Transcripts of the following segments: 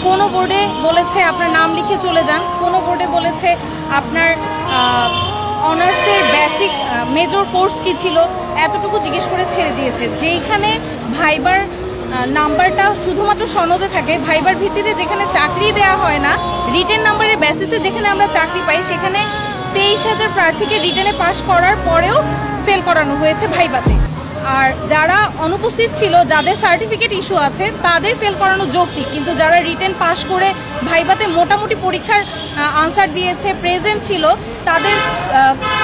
কোনো বোর্ডে বলেছে আপনার নাম লিখে চলে যান, কোনো বোর্ডে বলেছে আপনার অনার্সের বেসিক মেজর কোর্স কী ছিল এতটুকু জিজ্ঞেস করে ছেড়ে দিয়েছে। যেইখানে ভাইবার নাম্বারটা শুধুমাত্র সনদে থাকে, ভাইবার ভিত্তিতে যেখানে চাকরি দেওয়া হয় না, রিটেন নাম্বারের বেসিসে যেখানে আমরা চাকরি পাই, সেখানে 23,000 প্রার্থীকে রিটেনে পাস করার পরেও ফেল করানো হয়েছে ভাইবাতে। আর যারা অনুপস্থিত ছিল, যাদের সার্টিফিকেট ইস্যু আছে, তাদের ফেল করানো যৌক্তিক, কিন্তু যারা রিটেন পাস করে ভাইবাতে মোটামুটি পরীক্ষার আনসার দিয়েছে, প্রেজেন্ট ছিল, তাদের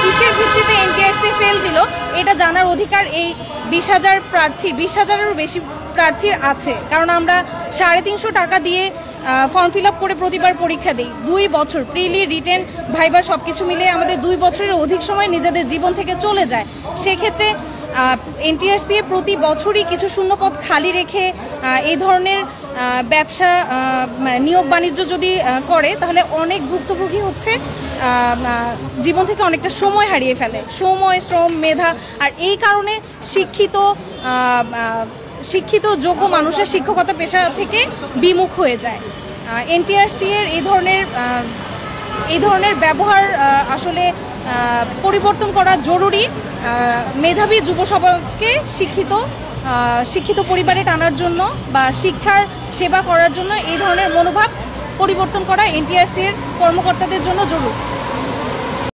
কিসের ভিত্তিতে এনটিআরসি ফেল দিল এটা জানার অধিকার এই 20,000 প্রার্থী, 20,000-এরও বেশি প্রার্থীর আছে। কারণ আমরা 350 টাকা দিয়ে ফর্ম ফিল আপ করে প্রতিবার পরীক্ষা দিই। 2 বছর প্রিলি, রিটেন, ভাইবা সব কিছু মিলে আমাদের 2 বছরের অধিক সময় নিজেদের জীবন থেকে চলে যায়। সেক্ষেত্রে এনটিআরসি প্রতি বছরই কিছু শূন্যপদ খালি রেখে এই ধরনের ব্যবসা নিয়োগ বাণিজ্য যদি করে, তাহলে অনেক ভুক্তভোগী হচ্ছে জীবন থেকে অনেকটা সময় হারিয়ে ফেলে, সময়, শ্রম, মেধা। আর এই কারণে শিক্ষিত যোগ্য মানুষের শিক্ষকতা পেশা থেকে বিমুখ হয়ে যায়। এনটিআরসি এর এই ধরনের ব্যবহার আসলে পরিবর্তন করা জরুরি। মেধাবী যুব সমাজকে শিক্ষিত পরিবারে টানার জন্য বা শিক্ষার সেবা করার জন্য এই ধরনের মনোভাব পরিবর্তন করা এনটিআরসি এর কর্মকর্তাদের জন্য জরুরি।